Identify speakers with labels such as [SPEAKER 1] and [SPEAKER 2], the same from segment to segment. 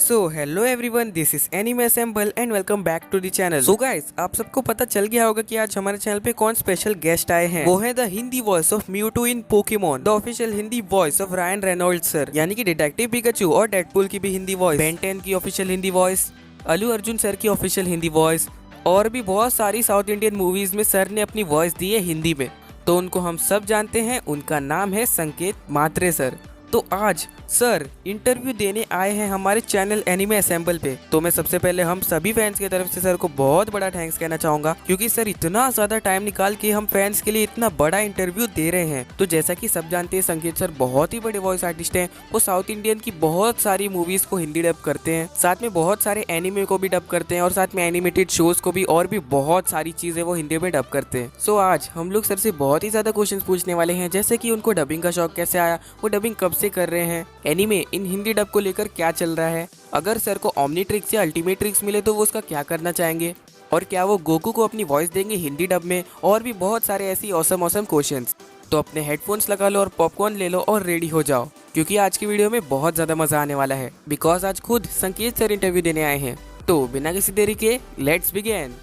[SPEAKER 1] So hello everyone, this is anime assemble and welcome back to the channel. So guys, आप सबको पता चल गया होगा कि आज हमारे चैनल पे कौन स्पेशल गेस्ट आए हैं। वो है the Hindi voice of Mewtwo in Pokemon, the official Hindi voice of Ryan Reynolds sir, यानी कि डिटेक्टिव पिकाचू और डेडपूल की भी हिंदी वॉइस, बेन 10 की official Hindi voice, Allu Arjun sir की ऑफिशियल हिंदी वॉइस, और भी बहुत सारी साउथ इंडियन मूवीज में सर ने अपनी वॉइस दी है हिंदी में। तो उनको हम सब जानते हैं, उनका नाम है संकेत म्हात्रे सर। तो आज सर इंटरव्यू देने आए हैं हमारे चैनल एनिमे असेंबल पे। तो मैं सबसे पहले हम सभी फैंस की तरफ से सर को बहुत बड़ा थैंक्स कहना चाहूंगा, क्योंकि सर इतना ज्यादा टाइम निकाल के हम फैंस के लिए इतना बड़ा इंटरव्यू दे रहे हैं। तो जैसा कि सब जानते हैं, संकेत सर बहुत ही बड़े वॉइस आर्टिस्ट हैं। वो साउथ इंडियन की बहुत सारी मूवीज को हिंदी डब करते हैं, साथ में बहुत सारे एनिमे को भी डब करते हैं, और साथ में एनिमेटेड शोज को भी, और भी बहुत सारी चीजें वो हिंदी में डब करते हैं। सो आज हम लोग सर से बहुत ही ज्यादा क्वेश्चन पूछने वाले हैं, जैसे कि उनको डबिंग का शौक कैसे आया, वो डबिंग कब से कर रहे हैं, एनीमे इन हिंदी डब को लेकर क्या चल रहा है, अगर सर को ओमनीट्रिक्स या अल्टीमेट्रिक्स मिले तो वो उसका क्या करना चाहेंगे, और क्या वो गोकू को अपनी वॉइस देंगे हिंदी डब में, और भी बहुत सारे ऐसी ऑसम क्वेश्चंस। तो अपने हेडफोन्स लगा लो और पॉपकॉर्न ले लो और रेडी हो जाओ, क्योंकि आज की वीडियो में बहुत ज्यादा मजा आने वाला है, बिकॉज आज खुद संकेत सर इंटरव्यू देने आए हैं। तो बिना किसी देरी के लेट्स बिगिन।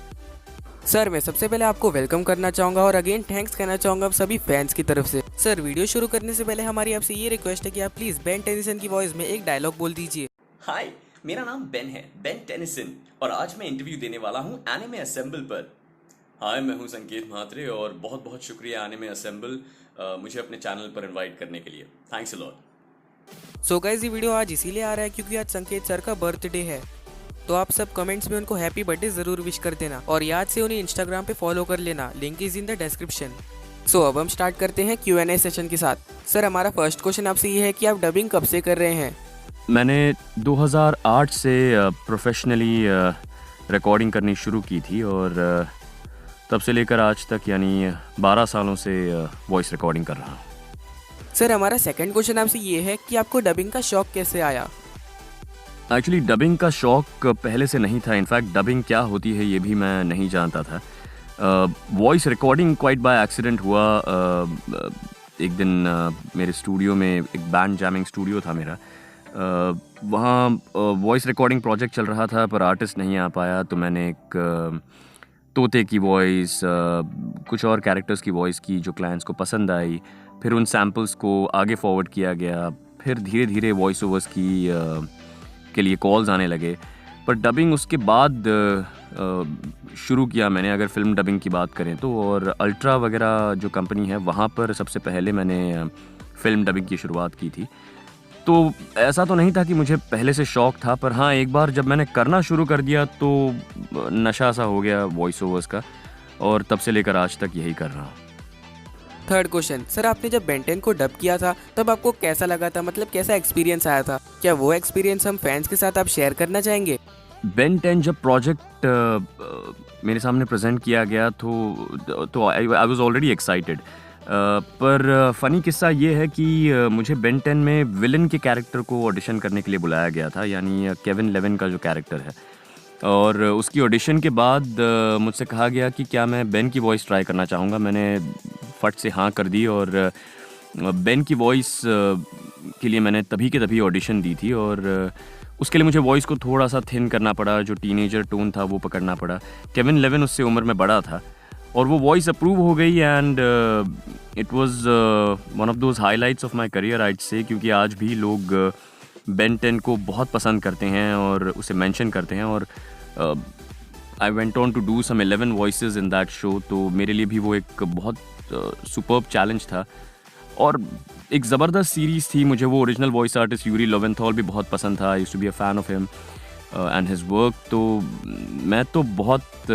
[SPEAKER 1] सर मैं सबसे पहले आपको वेलकम करना चाहूंगा और अगेन थैंक्स कहना चाहूंगा सभी फैंस की तरफ से। सर वीडियो शुरू करने से पहले हमारी आपसे ये रिक्वेस्ट है कि आप प्लीज बेन टेनिसन की वॉइस में एक डायलॉग बोल दीजिए।
[SPEAKER 2] हाय, मेरा नाम बेन है, बेन टेनिसन, और आज मैं इंटरव्यू देने वाला हूँ एनिमे असेंबल पर। हाय, मैं हूँ संकेत म्हात्रे और बहुत बहुत शुक्रिया एनिमे असेंबल मुझे अपने चैनल पर इनवाइट करने के लिए। Thanks a lot.
[SPEAKER 1] So guys, ये वीडियो आज इसीलिए आ रहा है क्योंकि आज संकेत सर का बर्थडे है। तो आप सब कमेंट्स में उनको हैप्पी बर्थडे जरूर विश कर देना, और याद से उन्हें इंस्टाग्राम पे फॉलो कर लेना, link is in the description. So अब हम स्टार्ट करते हैं Q&A सेशन के साथ। सर हमारा फर्स्ट क्वेश्चन आपसे ये है कि आप डबिंग कब से कर रहे हैं।
[SPEAKER 3] मैंने 2008 से प्रोफेशनली रिकॉर्डिंग करनी शुरू की थी, और तब से लेकर आज तक यानी 12 सालों से वॉइस रिकॉर्डिंग कर रहा हूँ।
[SPEAKER 1] सर हमारा सेकंड क्वेश्चन आपसे ये है कि आपको डबिंग का शौक कैसे आया।
[SPEAKER 3] एक्चुअली डबिंग का शौक पहले से नहीं था। इनफैक्ट डबिंग क्या होती है ये भी मैं नहीं जानता था। Voice recording quite by accident हुआ। एक दिन मेरे स्टूडियो में, एक बैंड जैमिंग स्टूडियो था मेरा, वहाँ वॉइस रिकॉर्डिंग प्रोजेक्ट चल रहा था, पर आर्टिस्ट नहीं आ पाया। तो मैंने एक तोते की वॉइस, कुछ और कैरेक्टर्स की वॉइस की जो क्लाइंट्स को पसंद आई। फिर उन सैम्पल्स को आगे फॉरवर्ड किया गया। फिर धीरे धीरे वॉइस ओवर्स के लिए कॉल्स आने लगे। पर डबिंग उसके बाद शुरू किया मैंने, अगर फिल्म डबिंग की बात करें तो। और अल्ट्रा वगैरह जो कंपनी है, वहाँ पर सबसे पहले मैंने फिल्म डबिंग की शुरुआत की थी। तो ऐसा तो नहीं था कि मुझे पहले से शौक़ था, पर हाँ, एक बार जब मैंने करना शुरू कर दिया तो नशा सा हो गया वॉइस ओवर्स का, और तब से लेकर आज तक यही कर रहा हूँ।
[SPEAKER 1] थर्ड क्वेश्चन, सर आपने जब बेन 10 को डब किया था तब आपको कैसा लगा था, मतलब कैसा एक्सपीरियंस आया था, क्या वो एक्सपीरियंस हम फैंस के साथ आप शेयर करना चाहेंगे।
[SPEAKER 3] बेन 10 जब प्रोजेक्ट मेरे सामने प्रेजेंट किया गया तो आई वाज ऑलरेडी एक्साइटेड। पर फ़नी किस्सा ये है कि मुझे बेन 10 में विलन के कैरेक्टर को ऑडिशन करने के लिए बुलाया गया था, यानी केविन लेविन का जो कैरेक्टर है। और उसकी ऑडिशन के बाद मुझसे कहा गया कि क्या मैं बेन की वॉइस ट्राई करना चाहूँगा। मैंने फट से हाँ कर दी, और बेन की वॉइस के लिए मैंने तभी के तभी ऑडिशन दी थी। और उसके लिए मुझे वॉइस को थोड़ा सा थिन करना पड़ा, जो टीनेजर टोन था वो पकड़ना पड़ा। केविन लेविन उससे उम्र में बड़ा था, और वो वॉइस अप्रूव हो गई, and it was one of those highlights of my career I'd say, क्योंकि आज भी लोग बेन 10 को बहुत पसंद करते हैं और उसे मेंशन करते हैं। और I went on to do some 11 voices in that show. तो मेरे लिए भी वो एक बहुत सुपर्ब चैलेंज था, और एक ज़बरदस्त सीरीज़ थी। मुझे वो original voice artist Yuri Lowenthal भी बहुत पसंद था। I used to be a fan of him and his work. तो मैं तो बहुत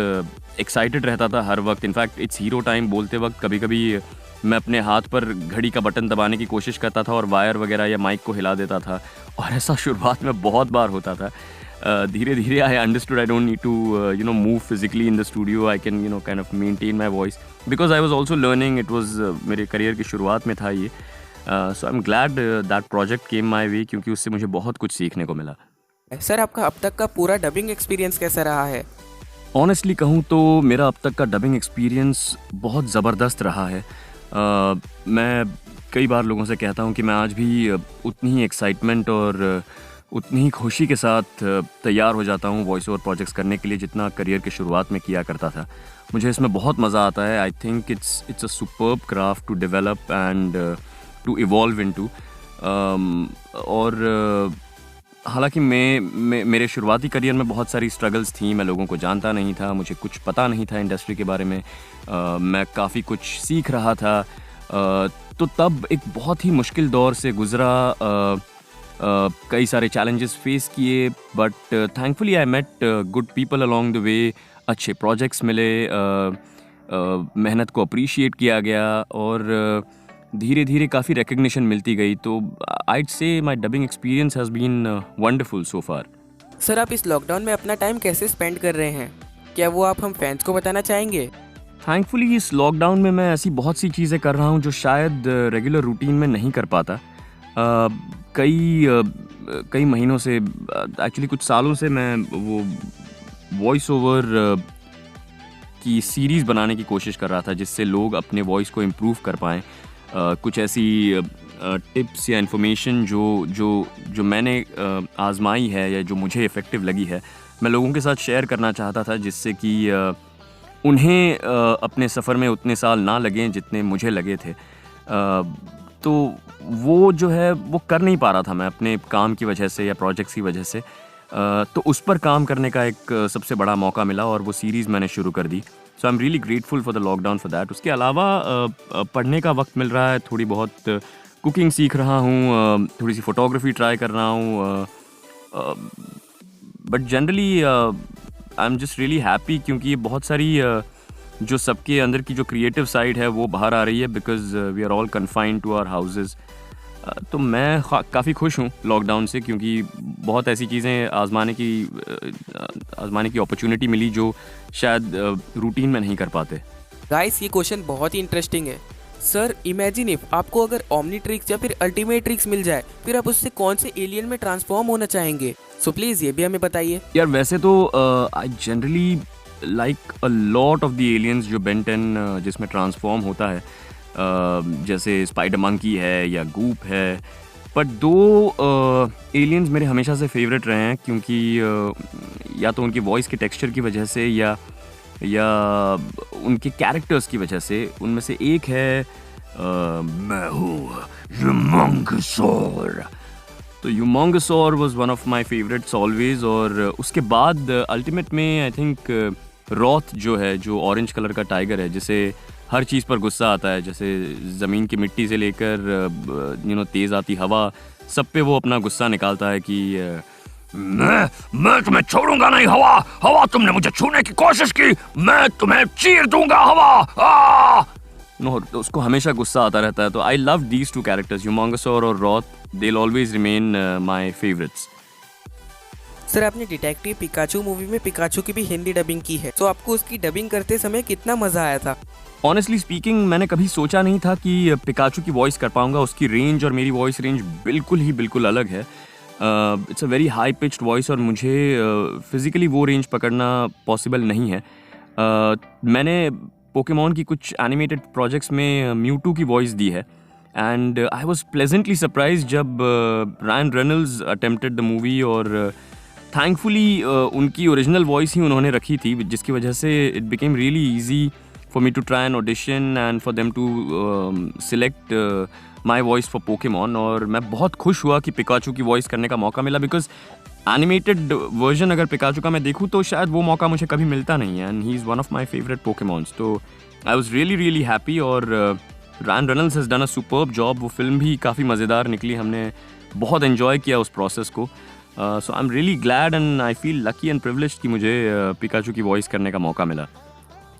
[SPEAKER 3] एक्साइटेड रहता था हर वक्त। इनफैक्ट इट्स हीरो टाइम बोलते वक्त कभी कभी मैं अपने हाथ पर घड़ी का बटन दबाने की कोशिश करता था और वायर वगैरह या माइक को हिला देता था, और ऐसा शुरुआत में बहुत बार होता था। धीरे धीरे I understood I don't need to move physically in the studio. I can kind of maintain my voice, because I was also learning. It was मेरे करियर की शुरुआत में था ये। So I am glad that project came my way, क्योंकि उससे मुझे बहुत कुछ सीखने को मिला।
[SPEAKER 1] सर आपका अब तक का पूरा डबिंग एक्सपीरियंस कैसा रहा है।
[SPEAKER 3] ऑनेस्टली कहूँ तो मेरा अब तक का डबिंग एक्सपीरियंस बहुत ज़बरदस्त रहा है। मैं कई बार लोगों से कहता हूँ कि मैं आज भी उतनी ही एक्साइटमेंट और उतनी ही खुशी के साथ तैयार हो जाता हूँ वॉइस ओवर प्रोजेक्ट्स करने के लिए जितना करियर के शुरुआत में किया करता था। मुझे इसमें बहुत मज़ा आता है। I think it's a superb craft to develop and to evolve into. और हालांकि मेरे शुरुआती करियर में बहुत सारी स्ट्रगल्स थी। मैं लोगों को जानता नहीं था, मुझे कुछ पता नहीं था इंडस्ट्री के बारे में। मैं काफ़ी कुछ सीख रहा था। तो तब एक बहुत ही मुश्किल दौर से गुज़रा। कई सारे चैलेंजेस फेस किए, but thankfully I met good people along the way. अच्छे प्रोजेक्ट्स मिले, मेहनत को अप्रिशिएट किया गया और धीरे धीरे काफ़ी रिकग्निशन मिलती गई। तो I'd say my dubbing experience has been wonderful so far.
[SPEAKER 1] Sir, आप इस लॉकडाउन में अपना टाइम कैसे स्पेंड कर रहे हैं? क्या वो आप हम फैंस को बताना चाहेंगे?
[SPEAKER 3] थैंकफुली इस लॉकडाउन में मैं ऐसी बहुत सी चीज़ें कर रहा हूँ जो शायद रेगुलर रूटीन में नहीं कर पाता। कई महीनों से, एक्चुअली कुछ सालों से मैं वो वॉइस ओवर की सीरीज़ बनाने की कोशिश कर रहा था जिससे लोग अपने वॉइस को इम्प्रूव कर पाएँ। कुछ ऐसी टिप्स या इन्फॉर्मेशन जो मैंने आजमाई है या जो मुझे इफ़ेक्टिव लगी है, मैं लोगों के साथ शेयर करना चाहता था, जिससे कि उन्हें अपने सफ़र में उतने साल ना लगें जितने मुझे लगे थे। तो वो जो है वो कर नहीं पा रहा था मैं अपने काम की वजह से या प्रोजेक्ट्स की वजह से। तो उस पर काम करने का एक सबसे बड़ा मौका मिला और वो सीरीज़ मैंने शुरू कर दी। So I am really grateful for the lockdown for that. उसके अलावा पढ़ने का वक्त मिल रहा है, थोड़ी बहुत कुकिंग सीख रहा हूँ, थोड़ी सी फ़ोटोग्राफी ट्राई कर रहा हूँ। But generally I am just really happy, क्योंकि ये बहुत सारी जो सबके अंदर की जो क्रिएटिव साइड है वो बाहर आ रही है, because we are all confined to our houses. तो मैं काफ़ी खुश हूँ लॉकडाउन से, क्योंकि बहुत ऐसी चीज़ें आजमाने की अपॉर्चुनिटी मिली जो शायद रूटीन में नहीं कर पाते।
[SPEAKER 1] गाइस, ये क्वेश्चन बहुत ही इंटरेस्टिंग है। सर, इमेजिन इफ आपको अगर ओमनीट्रिक्स या फिर अल्टीमेट्रिक्स मिल जाए, फिर आप उससे कौन से एलियन में ट्रांसफॉर्म होना चाहेंगे? सो प्लीज़ ये भी हमें बताइए।
[SPEAKER 3] यार वैसे तो I generally like a lot of the aliens जो बेन 10 जिसमें ट्रांसफॉर्म होता है, जैसे स्पाइडर मंकी है या गूप है। बट दो एलियंस मेरे हमेशा से फेवरेट रहे हैं, क्योंकि या तो उनकी वॉइस के टेक्सचर की वजह से या उनके कैरेक्टर्स की वजह से। उनमें से एक है मैं हूँ यूमोंगसोर। तो यूमोंगसोर was one of my favourites always. और उसके बाद अल्टीमेट में आई थिंक रॉथ जो है, जो ऑरेंज कलर का टाइगर है, जिसे हर चीज़ पर गुस्सा आता है, जैसे ज़मीन की मिट्टी से लेकर तेज़ आती हवा, सब पे वो अपना गुस्सा निकालता है कि मैं तुम्हें छोड़ूंगा नहीं हवा, तुमने मुझे छूने की कोशिश की, मैं तुम्हें चीर दूंगा हवा। तो उसको हमेशा गुस्सा आता रहता है। तो I love these two characters, यूमोंगसोर और रॉथ। They will always remain my favourites.
[SPEAKER 1] Sir, आपने डिटेक्टिव पिकाचू मूवी में पिकाचू की भी हिंदी डबिंग की है, तो आपको उसकी डबिंग करते समय कितना मज़ा आया था?
[SPEAKER 3] ऑनेस्टली स्पीकिंग, मैंने कभी सोचा नहीं था कि पिकाचू की वॉइस कर पाऊंगा। उसकी रेंज और मेरी वॉइस रेंज बिल्कुल अलग है। It's a very high pitched voice और मुझे फिज़िकली वो रेंज पकड़ना पॉसिबल नहीं है। मैंने पोकेमॉन की कुछ एनिमेटेड प्रोजेक्ट्स में म्यूटू की वॉइस दी है, and I was pleasantly surprise जब Ryan Reynolds attempted the movie. और थैंकफुली उनकी ओरिजिनल वॉइस ही उन्होंने रखी थी, जिसकी वजह से it became really easy for me to try an audition and for them to select my voice for Pokemon। और मैं बहुत खुश हुआ कि पिकाचू की वॉइस करने का मौका मिला, बिकॉज एनिमेटेड वर्जन अगर पिकाचू का मैं देखूँ तो शायद वो मौका मुझे कभी मिलता नहीं है, and he is one of my favourite Pokémons. तो आई वॉज रियली हैप्पी। और Ryan Reynolds has done a superb job. वो फिल्म भी काफ़ी मज़ेदार निकली, हमने बहुत एन्जॉय किया उस प्रोसेस को। So I am really glad and I feel lucky and privileged कि मुझे पिकाचू की वॉइस करने का मौका मिला।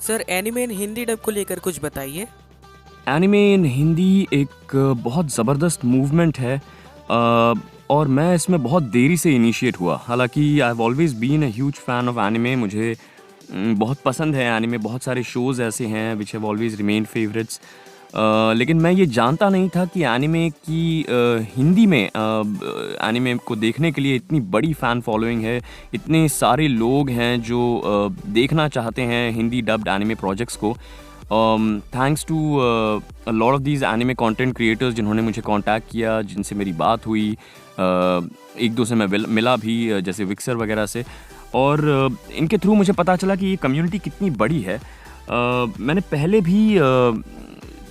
[SPEAKER 1] Sir, anime in Hindi dub को लेकर कुछ बताइए।
[SPEAKER 3] एनिमे इन हिंदी एक बहुत ज़बरदस्त मूवमेंट है, और मैं इसमें बहुत देरी से इनिशिएट हुआ। हालांकि I have always been a huge fan of anime. मुझे बहुत पसंद है एनिमे। बहुत सारे शोज़ ऐसे हैं which have always remain favourites. लेकिन मैं ये जानता नहीं था कि एनिमे की हिंदी में एनिमे को देखने के लिए इतनी बड़ी फ़ैन फॉलोइंग है, इतने सारे लोग हैं जो देखना चाहते हैं हिंदी डब्ड एनिमे प्रोजेक्ट्स को। Thanks to a lot of these anime content creators जिन्होंने मुझे कांटेक्ट किया, जिनसे मेरी बात हुई, एक दो से मैं मिला भी, जैसे विक्सर वगैरह से, और इनके थ्रू मुझे पता चला कि ये कम्युनिटी कितनी बड़ी है। मैंने पहले भी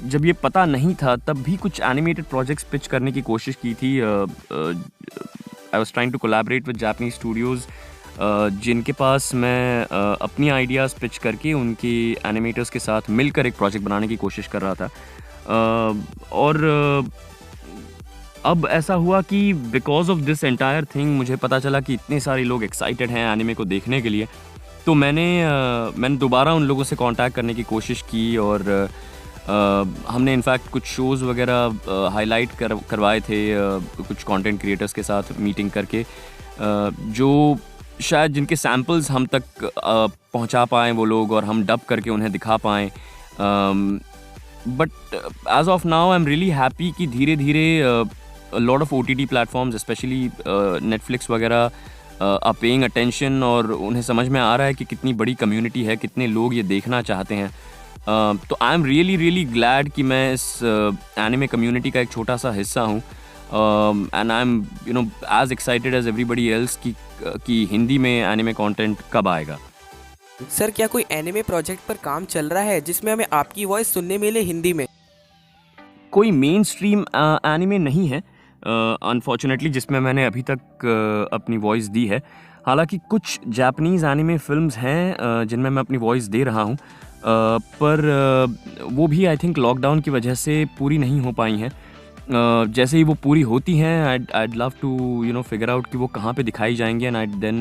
[SPEAKER 3] जब ये पता नहीं था तब भी कुछ एनिमेटेड प्रोजेक्ट्स पिच करने की कोशिश की थी। I was trying to collaborate with Japanese studios जिनके पास मैं अपनी आइडियाज़ पिच करके उनके एनिमेटर्स के साथ मिलकर एक प्रोजेक्ट बनाने की कोशिश कर रहा था। और अब ऐसा हुआ कि because of this entire thing मुझे पता चला कि इतने सारे लोग एक्साइटेड हैं एनिमे को देखने के लिए, तो मैंने दोबारा उन लोगों से कांटेक्ट करने की कोशिश की, और हमने इनफैक्ट कुछ शोज़ वगैरह हाईलाइट करवाए थे कुछ कंटेंट क्रिएटर्स के साथ मीटिंग करके, जो शायद जिनके सैम्पल्स हम तक पहुंचा पाएँ वो लोग, और हम डब करके उन्हें दिखा पाएँ। But as of now I am really happy कि धीरे धीरे lot of OTT platforms specially Netflix वगैरह आर पेइंग अटेंशन, और उन्हें समझ में आ रहा है कि कितनी बड़ी कम्युनिटी है, कितने लोग ये देखना चाहते हैं। तो आई एम रियली ग्लैड कि मैं इस एनिमे कम्युनिटी का एक छोटा सा हिस्सा हूँ, and I am as excited as everybody else कि हिंदी में एनिमे कंटेंट कब आएगा।
[SPEAKER 1] सर क्या कोई एनिमे प्रोजेक्ट पर काम चल रहा है जिसमें हमें आपकी वॉइस सुनने मिले हिंदी में?
[SPEAKER 3] कोई मेन स्ट्रीम एनिमे नहीं है अनफॉर्चुनेटली जिसमें मैंने अभी तक अपनी वॉइस दी है। हालांकि कुछ जापानीज़ एनिमे फिल्म्स हैं जिनमें मैं अपनी वॉइस दे रहा हूँ, पर वो भी आई थिंक लॉकडाउन की वजह से पूरी नहीं हो पाई हैं। जैसे ही वो पूरी होती हैं I'd love to figure out कि वो कहाँ पे दिखाई जाएंगी, एंड देन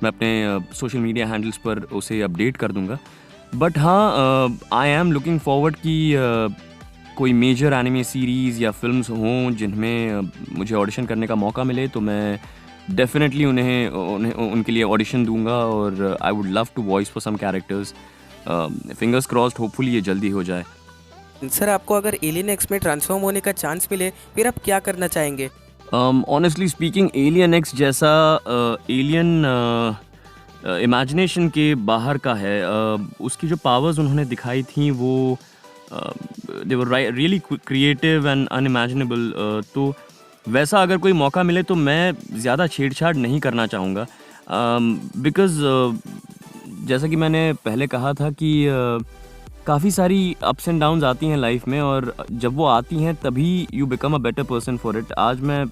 [SPEAKER 3] मैं अपने सोशल मीडिया हैंडल्स पर उसे अपडेट कर दूँगा। बट हाँ, आई एम लुकिंग फॉरवर्ड कि कोई मेजर एनिमे सीरीज़ या फिल्म्स हों जिनमें मुझे ऑडिशन करने का मौका मिले, तो मैं डेफिनेटली उन्हें उनके लिए ऑडिशन दूंगा, और I would love to voice for some characters. Fingers crossed, hopefully ये जल्दी हो जाए।
[SPEAKER 1] सर आपको अगर एलियन एक्स में ट्रांसफॉर्म होने का चांस मिले फिर आप क्या करना चाहेंगे?
[SPEAKER 3] ऑनेस्टली स्पीकिंग, एलियन एक्स जैसा एलियन इमेजिनेशन के बाहर का है। उसकी जो पावर्स उन्होंने दिखाई थी वो they were really creative and unimaginable. तो वैसा अगर कोई मौका मिले तो मैं ज़्यादा छेड़छाड़ नहीं करना चाहूँगा, बिकॉज़ जैसा कि मैंने पहले कहा था कि काफ़ी सारी अप्स एंड डाउन्स आती हैं लाइफ में, और जब वो आती हैं तभी you become a better person for it. आज मैं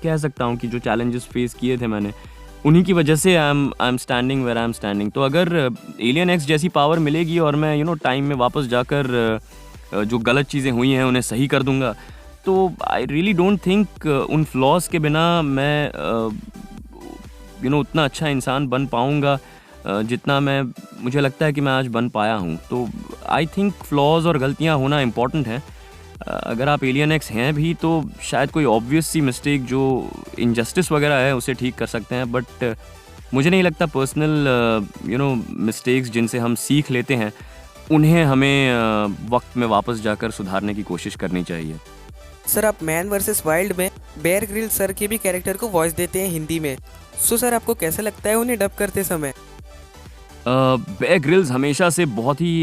[SPEAKER 3] कह सकता हूँ कि जो चैलेंजेस फेस किए थे मैंने, उन्हीं की वजह से I am standing where I am standing. तो अगर एलियन एक्स जैसी पावर मिलेगी और मैं टाइम में वापस जाकर जो गलत चीज़ें हुई हैं उन्हें सही कर दूंगा, तो आई रियली डोंट थिंक उन फ्लॉज के बिना मैं उतना अच्छा इंसान बन पाऊंगा जितना मुझे लगता है कि मैं आज बन पाया हूँ। तो आई थिंक फ्लॉज और गलतियाँ होना इम्पॉर्टेंट है। अगर आप एलियन एक्स हैं भी तो शायद कोई ऑब्वियस सी मिस्टेक जो इनजस्टिस वगैरह है उसे ठीक कर सकते हैं, बट मुझे नहीं लगता पर्सनल मिस्टेक्स जिनसे हम सीख लेते हैं उन्हें हमें वक्त में वापस जाकर सुधारने की कोशिश करनी चाहिए।
[SPEAKER 1] सर आप मैन वर्सेस वाइल्ड में बेयर ग्रिल्स सर के भी कैरेक्टर को वॉइस देते हैं हिंदी में, सो सर आपको कैसा लगता है उन्हें डब करते समय?
[SPEAKER 3] बेयर ग्रिल्स हमेशा से बहुत ही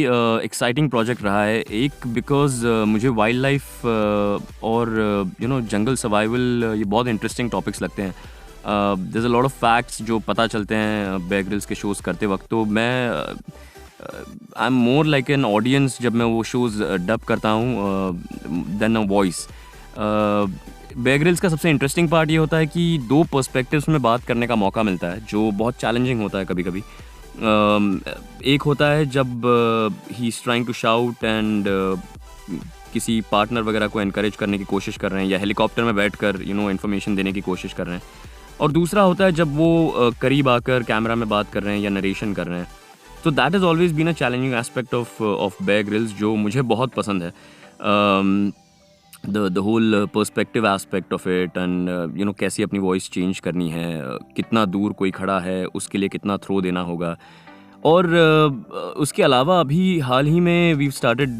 [SPEAKER 3] एक्साइटिंग प्रोजेक्ट रहा है। एक बिकॉज मुझे वाइल्ड लाइफ और जंगल सर्वाइवल ये बहुत इंटरेस्टिंग टॉपिक्स लगते हैं। There is a lot of facts जो पता चलते हैं बेयर ग्रिल्स के शोज़ करते वक्त। तो मैं I am more like an audience जब मैं वो शोज़ डब करता हूँ then a voice. Bear Grylls का सबसे इंटरेस्टिंग पार्ट ये होता है कि दो पर्सपेक्टिव्स में बात करने का मौका मिलता है जो बहुत चैलेंजिंग होता है कभी कभी। एक होता है जब he is trying to shout and किसी पार्टनर वगैरह को एनकरेज करने की कोशिश कर रहे हैं या हेलीकॉप्टर में बैठकर इन्फॉर्मेशन देने की कोशिश कर रहे हैं, और दूसरा होता है जब वो करीब आकर कैमरा में बात कर रहे हैं या नरेशन कर रहे हैं। तो that is always been a challenging aspect of Bear Grylls जो मुझे बहुत पसंद है। the whole perspective aspect of it and कैसी अपनी वॉइस चेंज करनी है, कितना दूर कोई खड़ा है उसके लिए कितना थ्रो देना होगा। और उसके अलावा अभी हाल ही में we started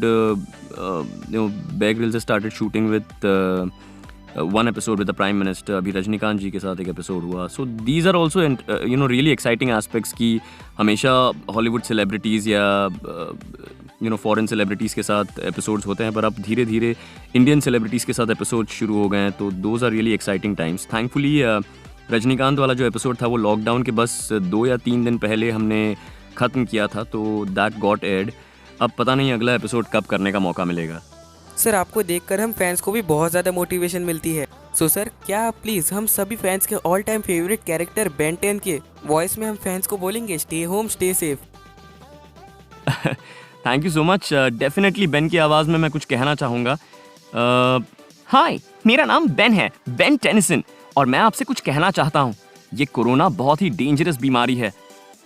[SPEAKER 3] Bear Grylls started shooting with one episode with the prime minister. अभी रजनीकांत जी के साथ एक एपिसोड हुआ। So these are also really exciting aspects की हमेशा हॉलीवुड सेलिब्रिटीज़ या फॉरेन सेलिब्रिटीज़ के साथ एपिसोड्स होते हैं, पर अब धीरे धीरे इंडियन सेलिब्रिटीज़ के साथ एपिसोड शुरू हो गए हैं, तो those are really exciting times. Thankfully Rajinikanth वाला जो एपिसोड था वो लॉकडाउन के बस 2 या 3 दिन पहले हमने ख़त्म किया था, तो दैट गॉट एड। अब पता नहीं अगला एपिसोड कब करने का मौका मिलेगा।
[SPEAKER 1] सर आपको देखकर हम फैंस को भी बहुत ज़्यादा मोटिवेशन मिलती है। सो सर क्या आप प्लीज़ हम सभी फैंस के all time favourite character Ben 10 के वॉइस में हम फैंस को बोलेंगे stay home stay safe.
[SPEAKER 3] Thank you so much. Definitely Ben की आवाज़ में मैं कुछ कहना चाहूँगा। हाय, मेरा नाम बेन है, बेन टेनिसन, और मैं आपसे कुछ कहना चाहता हूँ। ये कोरोना बहुत ही डेंजरस बीमारी है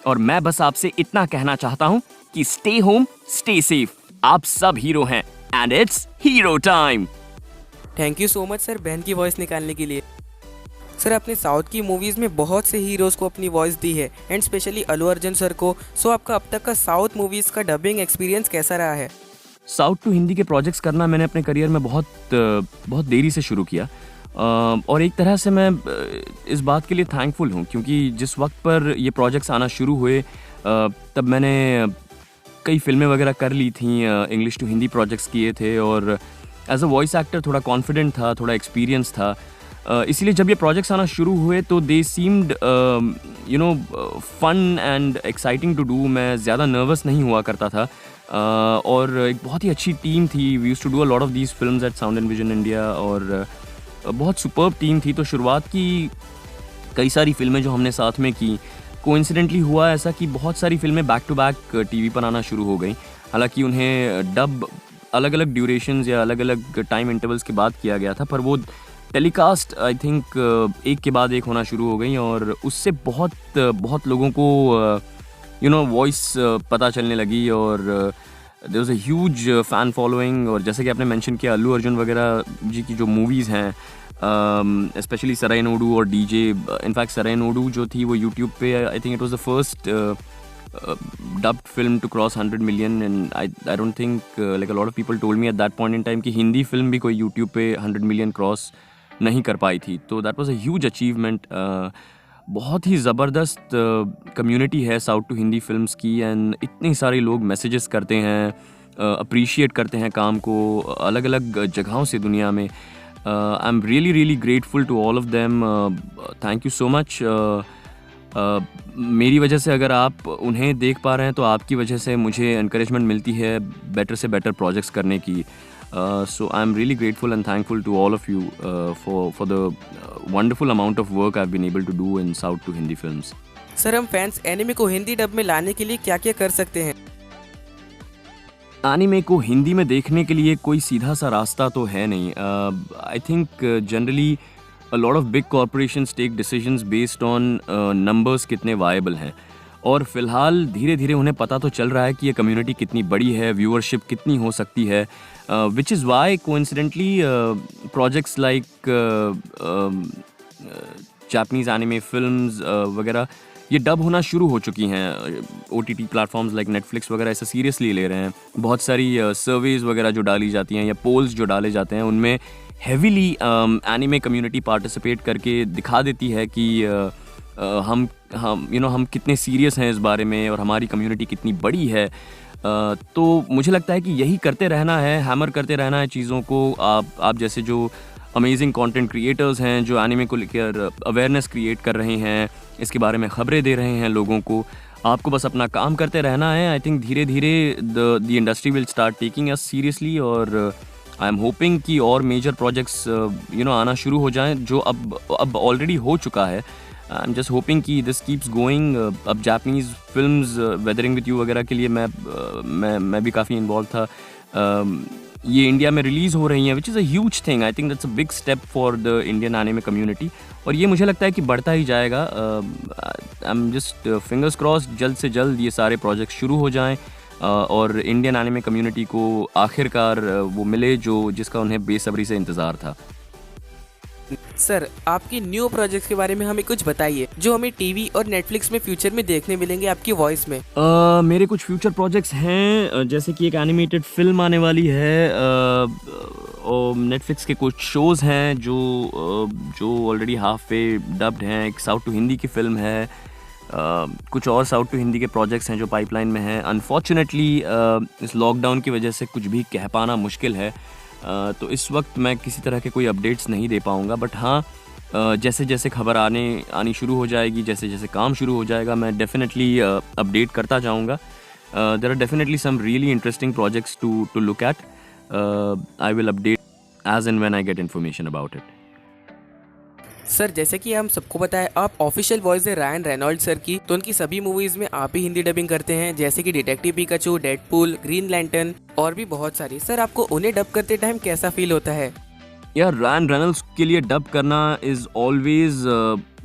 [SPEAKER 3] और मैं बस आपसे इतना कहना चाहता हूँ कि स्टे होम स्टे सेफ। आप सब हीरो हैं and it's hero time.
[SPEAKER 1] Thank you so much sir Ben की वॉइस निकालने के लिए। सर आपने साउथ की मूवीज़ में बहुत से हीरोज़ को अपनी वॉइस दी है and specially Allu Arjun sir को। सो आपका अब तक का साउथ मूवीज़ का डबिंग एक्सपीरियंस कैसा रहा है?
[SPEAKER 3] साउथ टू हिंदी के प्रोजेक्ट्स करना मैंने अपने करियर में बहुत देरी से शुरू किया, और एक तरह से मैं इस बात के लिए थैंकफुल हूँ, क्योंकि जिस वक्त पर ये प्रोजेक्ट्स आना शुरू हुए तब मैंने कई फिल्में वगैरह कर ली थी, इंग्लिश टू हिंदी प्रोजेक्ट्स किए थे, और एज अ वॉइस एक्टर थोड़ा कॉन्फिडेंट था, थोड़ा एक्सपीरियंस था। इसीलिए जब ये प्रोजेक्ट्स आना शुरू हुए तो they seemed fun and exciting to do. मैं ज़्यादा नर्वस नहीं हुआ करता था, और एक बहुत ही अच्छी टीम थी। We used to do a lot of these films at Sound and Vision India, और बहुत सुपर्ब टीम थी। तो शुरुआत की कई सारी फिल्में जो हमने साथ में की, कोइंसिडेंटली हुआ ऐसा कि बहुत सारी फिल्में बैक टू बैक टीवी पर आना शुरू हो गई। हालांकि उन्हें डब अलग अलग ड्यूरेशंस या अलग अलग टाइम इंटरवल्स के बाद किया गया था, पर वो टेलीकास्ट आई थिंक एक के बाद एक होना शुरू हो गई, और उससे बहुत लोगों को वॉइस पता चलने लगी, और there was a huge fan following. और जैसे कि आपने मेंशन किया, अल्लू अर्जुन वगैरह जी की जो मूवीज़ हैं, स्पेशली सराय नोडू और डीजे, इनफैक्ट सराय नोडू जो थी वो यूट्यूब पे, I think it was the first dubbed film to cross 100 million, and I don't think like a lot of people told me at that point in time कि Hindi film भी कोई YouTube पे 100 million cross नहीं कर पाई थी। तो that was a huge achievement. बहुत ही ज़बरदस्त कम्युनिटी है साउथ टू हिंदी फिल्म्स की, एंड इतने सारे लोग मैसेजेस करते हैं, अप्रिशिएट करते हैं काम को अलग अलग जगहों से दुनिया में। I am really grateful to all of them. Thank you so much. मेरी वजह से अगर आप उन्हें देख पा रहे हैं तो आपकी वजह से मुझे एनकरेजमेंट मिलती है बेटर से बेटर प्रोजेक्ट्स करने की। So I am really grateful and thankful to all of you for the wonderful amount of work I have been able to do in south to Hindi films.
[SPEAKER 1] Sir हम fans anime को Hindi dub में लाने के लिए क्या क्या कर सकते हैं?
[SPEAKER 3] एनिमे को हिंदी में देखने के लिए कोई सीधा सा रास्ता तो है नहीं। I think generally a lot of big corporations take decisions based on numbers कितने वायबल हैं, और फिलहाल धीरे धीरे उन्हें पता तो चल रहा है कि ये कम्युनिटी कितनी बड़ी है, व्यूअरशिप कितनी हो सकती है, which is why coincidentally projects like Japanese anime films वगैरह ये डब होना शुरू हो चुकी हैं। OTT प्लेटफॉर्म्स लाइक नेटफ्लिक्स वगैरह ऐसा सीरियसली ले रहे हैं। बहुत सारी सर्वेज वगैरह जो डाली जाती हैं या पोल्स जो डाले जाते हैं, उनमें हेविली एनिमे कम्युनिटी पार्टिसिपेट करके दिखा देती है कि हम कितने सीरियस हैं इस बारे में, और हमारी कम्युनिटी कितनी बड़ी है। तो मुझे लगता है कि यही करते रहना है, हैमर करते रहना है चीज़ों को। आप जैसे जो अमेजिंग कंटेंट क्रिएटर्स हैं जो एनिमे को लेकर अवेयरनेस क्रिएट कर रहे हैं, इसके बारे में ख़बरें दे रहे हैं लोगों को, आपको बस अपना काम करते रहना है। आई थिंक धीरे धीरे the industry will start taking us seriously, और आई एम होपिंग कि और मेजर प्रोजेक्ट्स आना शुरू हो जाएं, जो अब ऑलरेडी हो चुका है। आई एम जस्ट होपिंग कि दिस कीप्स गोइंग। अब Japanese films weathering with you वगैरह के लिए मैं भी काफ़ी इन्वॉल्व था। ये इंडिया में रिलीज़ हो रही हैं, which is a huge thing. I think that's a big step for the Indian anime community, और ये मुझे लगता है कि बढ़ता ही जाएगा। I am just fingers crossed जल्द से जल्द ये सारे प्रोजेक्ट शुरू हो जाएं, और इंडियन एनिमे कम्युनिटी को आखिरकार वो मिले जिसका उन्हें बेसब्री से इंतज़ार था।
[SPEAKER 1] सर आपकी न्यू प्रोजेक्ट्स के बारे में हमें कुछ बताइए जो हमें टीवी और नेटफ्लिक्स में फ्यूचर में देखने मिलेंगे आपकी वॉइस में।
[SPEAKER 3] मेरे कुछ फ्यूचर प्रोजेक्ट्स हैं, जैसे कि एक एनिमेटेड फिल्म आने वाली है, और नेटफ्लिक्स के कुछ शोज़ हैं जो ऑलरेडी हाफ वे डब्ड हैं। एक साउथ टू हिंदी की फिल्म है, कुछ और साउथ टू हिंदी के प्रोजेक्ट्स हैं जो पाइपलाइन में हैं। अनफॉर्चुनेटली इस लॉकडाउन की वजह से कुछ भी कह पाना मुश्किल है, तो इस वक्त मैं किसी तरह के कोई अपडेट्स नहीं दे पाऊँगा। बट हाँ, जैसे जैसे खबर आनी शुरू हो जाएगी, जैसे जैसे काम शुरू हो जाएगा, मैं डेफिनेटली अपडेट करता जाऊँगा। There are definitely some really interesting projects to look at. I will update as and when I get information about it.
[SPEAKER 1] Sir जैसे कि हम सबको पता है आप ऑफिशियल वॉइस है रायन रेनॉल्ड सर की, तो उनकी सभी मूवीज में आप ही हिंदी डबिंग करते हैं, जैसे कि detective Pikachu, Deadpool, green lantern और भी बहुत सारी। सर आपको उन्हें डब करते टाइम कैसा फील होता है?
[SPEAKER 3] यार, रायन रेनॉल्ड्स के लिए डब करना is always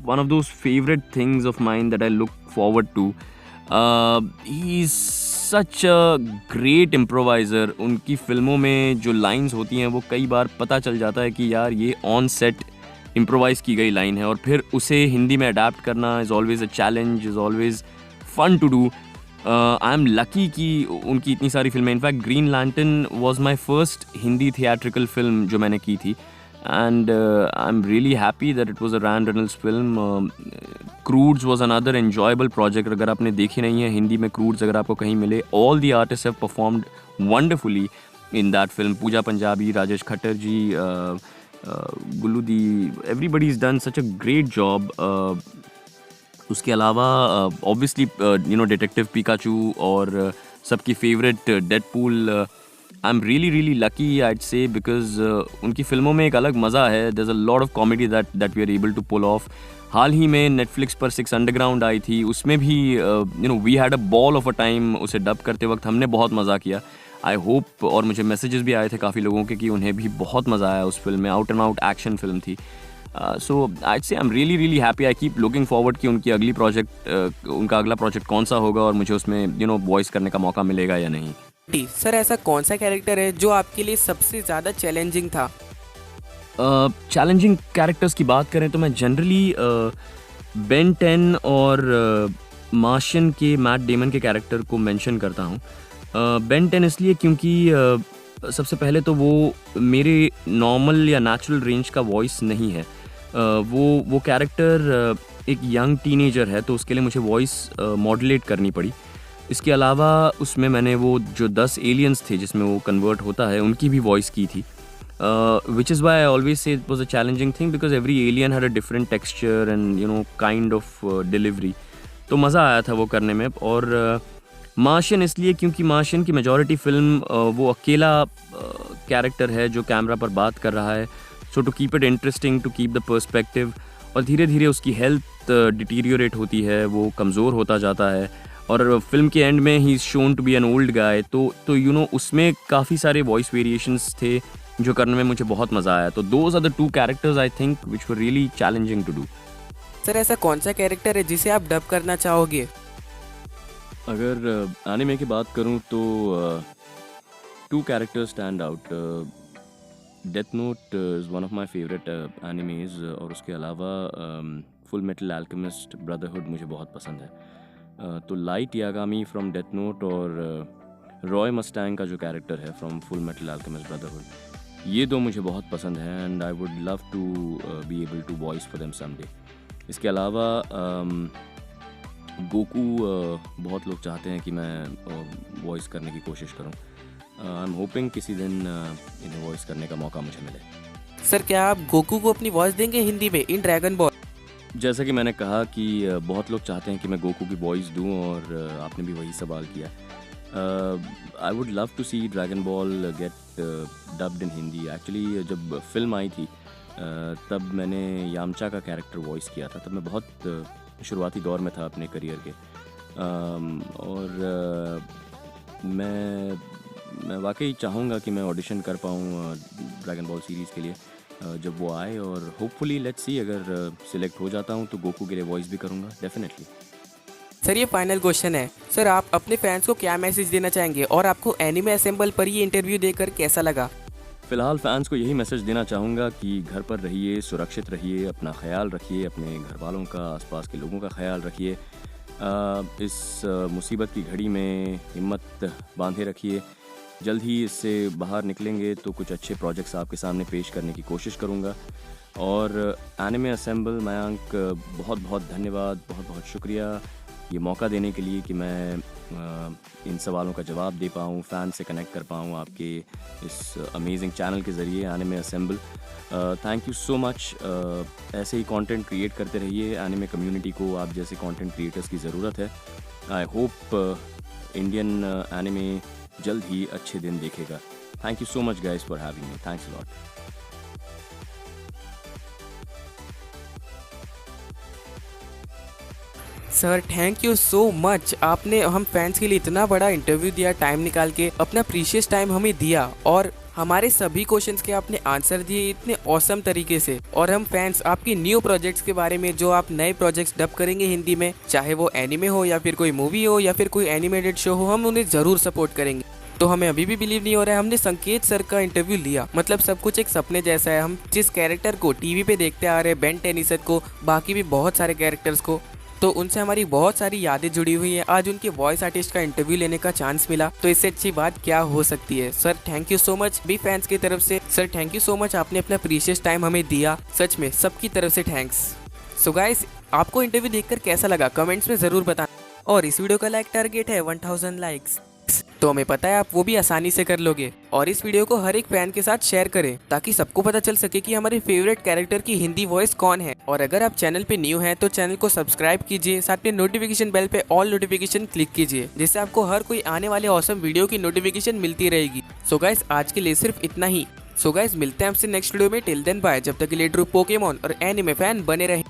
[SPEAKER 3] one of those favourite things of mine that I look forward to. He is such a great improviser. उनकी फिल्मों में जो लाइंस होती हैं वो कई बार पता चल जाता है कि यार ये ऑन सेट इम्प्रोवाइज़ की गई लाइन है, और फिर उसे हिंदी में अडाप्ट करना is always a challenge, is always fun to do. I am lucky कि उनकी इतनी सारी फिल्में, in fact Green Lantern was my first Hindi theatrical film जो मैंने की थी, and I am really happy that it was a Ryan Reynolds film. Croods was another enjoyable project. अगर आपने देखी नहीं है हिंदी में क्रूड्स, अगर आपको कहीं मिले, all the artist have performed wonderfully in that film. Pooja Punjabi, Rajesh Khattar ji, Gullu दी, everybody is done such a great job. उसके अलावा ऑब्वियसली डिटेक्टिव पिकाचू और सबकी favourite Deadpool, I am really lucky I'd say, because उनकी फिल्मों में एक अलग मज़ा है। There is a lot of comedy that we are able to pull off. हाल ही में नेटफ्लिक्स पर 6 अंडरग्राउंड आई थी, उसमें भी we had a ball of a time. उसे डब करते वक्त हमने बहुत मज़ा किया। आई होप, और मुझे मैसेजेस भी आए थे काफ़ी लोगों के कि उन्हें भी बहुत मज़ा आया उस फिल्म में। Out and out action film थी। सो आई से I am really happy. I keep looking forward कि उनका अगला प्रोजेक्ट कौन सा होगा और मुझे उसमें वॉइस करने का मौका मिलेगा या नहीं।
[SPEAKER 1] सर ऐसा कौन सा कैरेक्टर है जो आपके लिए सबसे ज़्यादा चैलेंजिंग था?
[SPEAKER 3] चैलेंजिंग कैरेक्टर्स की बात करें तो मैं जनरली बेन 10 और मार्शियन के मैट डेमन के कैरेक्टर को मेंशन करता हूँ। बेन 10 इसलिए क्योंकि सबसे पहले तो वो मेरे नॉर्मल या नेचुरल रेंज का वॉइस नहीं है। वो कैरेक्टर एक यंग टीनेजर है, तो उसके लिए मुझे वॉइस मॉड्यूलेट करनी पड़ी। इसके अलावा उसमें मैंने वो जो 10 एलियंस थे जिसमें वो कन्वर्ट होता है, उनकी भी वॉइस की थी, which is why I always say it was a challenging thing because every alien had a different texture and kind of delivery. तो मज़ा आया था वो करने में। और मार्शियन इसलिए क्योंकि मार्शियन की मेजॉरिटी फिल्म वो अकेला कैरेक्टर है जो कैमरा पर बात कर रहा है। So to keep it interesting, to keep the perspective, और धीरे धीरे उसकी हेल्थ डिटीरियोरेट होती है, वो कमज़ोर होता जाता है, और फिल्म के एंड में he is shown to be an old guy. तो उसमें काफ़ी सारे वॉइस वेरिएशंस थे जो करने में मुझे बहुत मज़ा आया। तो those are the 2 characters I think which were really challenging to do.
[SPEAKER 1] Sir ऐसा कौन सा कैरेक्टर है जिसे आप डब करना चाहोगे?
[SPEAKER 3] अगर एनिमे की बात करूं तो 2 characters stand out. Death note is one of my favourite animes, और उसके अलावा फुल मेटल अल्केमिस्ट ब्रदरहुड मुझे बहुत पसंद है। तो Light Yagami from Death Note और रॉय मस्टैंग का जो कैरेक्टर है from Full Metal Alchemist Brotherhood, ये 2 मुझे बहुत पसंद हैं, and I would love to be able to voice for them someday. इसके अलावा गोकू बहुत लोग चाहते हैं कि मैं वॉइस करने की कोशिश करूं। आई एम होपिंग किसी दिन इन्हें वॉइस करने का मौका मुझे मिले।
[SPEAKER 1] सर क्या आप गोकू को अपनी वॉइस देंगे हिंदी में इन ड्रैगन बॉल?
[SPEAKER 3] जैसा कि मैंने कहा कि बहुत लोग चाहते हैं कि मैं गोकू की वॉइस दूं, और आपने भी वही सवाल किया। I would love to see Dragon Ball get dubbed in Hindi. Actually जब फिल्म आई थी तब मैंने यामचा का कैरेक्टर वॉइस किया था। तब मैं बहुत शुरुआती दौर में था अपने करियर के, और मैं वाकई चाहूँगा कि मैं ऑडिशन कर पाऊँ ड्रैगन बॉल सीरीज़ के लिए जब वो आए, और होपफुली लेट्स सी, अगर सिलेक्ट हो जाता हूँ तो गोकू के लिए वॉइस भी करूँगा डेफिनेटली।
[SPEAKER 1] सर ये फाइनल क्वेश्चन है, सर आप अपने फैंस को क्या मैसेज देना चाहेंगे और आपको एनिमे असेंबल पर ये इंटरव्यू देकर कैसा लगा?
[SPEAKER 3] फ़िलहाल फैंस को यही मैसेज देना चाहूँगा कि घर पर रहिए, सुरक्षित रहिए, अपना ख्याल रखिए, अपने घर वालों का, आसपास के लोगों का ख्याल रखिए। इस मुसीबत की घड़ी में हिम्मत बांधे रखिए। जल्द ही इससे बाहर निकलेंगे तो कुछ अच्छे प्रोजेक्ट्स आपके सामने पेश करने की कोशिश करूँगा। और एनिमे असेंबल मयांक, बहुत बहुत धन्यवाद, बहुत बहुत शुक्रिया ये मौका देने के लिए कि मैं इन सवालों का जवाब दे पाऊँ, फ़ैन से कनेक्ट कर पाऊँ आपके इस अमेजिंग चैनल के ज़रिए anime assemble. Thank you so much. ऐसे ही कंटेंट क्रिएट करते रहिए, एनिमे कम्युनिटी को आप जैसे कंटेंट क्रिएटर्स की ज़रूरत है। आई होप इंडियन एनिमे जल्द ही अच्छे दिन देखेगा। Thank you so much guys for having me. Thanks a lot.
[SPEAKER 1] Sir thank you so much, आपने हम फैंस के लिए इतना बड़ा इंटरव्यू दिया, टाइम निकाल के अपना प्रीशियस टाइम हमें दिया और हमारे सभी क्वेश्चंस के आपने आंसर दिए इतने औसम तरीके से। और हम फैंस आपकी न्यू प्रोजेक्ट्स के बारे में, जो आप नए प्रोजेक्ट्स डब करेंगे हिंदी में, चाहे वो एनिमे हो या फिर कोई मूवी हो या फिर कोई एनिमेटेड शो हो, हम उन्हें ज़रूर सपोर्ट करेंगे। तो हमें अभी भी बिलीव नहीं हो रहा है, हमने संकेत सर का इंटरव्यू लिया, मतलब सब कुछ एक सपने जैसा है। हम जिस कैरेक्टर को टीवी पे देखते आ रहे हैं, बेन टेनिसन को, बाकी भी बहुत सारे कैरेक्टर्स को, तो उनसे हमारी बहुत सारी यादें जुड़ी हुई हैं। आज उनके वॉइस आर्टिस्ट का इंटरव्यू लेने का चांस मिला, तो इससे अच्छी बात क्या हो सकती है। Sir thank you so much भी फैंस की तरफ से। Sir thank you so much, आपने अपना प्रीशियस टाइम हमें दिया, सच में सबकी तरफ से थैंक्स। सो गाइस, आपको इंटरव्यू देखकर कैसा लगा कमेंट्स में ज़रूर बताना। और इस वीडियो का लाइक टारगेट है 1000 लाइक्स, तो हमें पता है आप वो भी आसानी से कर लोगे। और इस वीडियो को हर एक फैन के साथ शेयर करें ताकि सबको पता चल सके कि हमारे फेवरेट कैरेक्टर की हिंदी वॉइस कौन है। और अगर आप चैनल पे न्यू हैं तो चैनल को सब्सक्राइब कीजिए, साथ में नोटिफिकेशन बेल पे ऑल नोटिफिकेशन क्लिक कीजिए, जिससे आपको हर कोई आने वाले ऑसम वीडियो की नोटिफिकेशन मिलती रहेगी। सो गाइस, आज के लिए सिर्फ इतना ही। सो गाइस, मिलते हैं आपसे नेक्स्ट वीडियो में। Till then bye. जब तक के लिए ट्रू पोकेमॉन और एनिमे फैन बने रहें।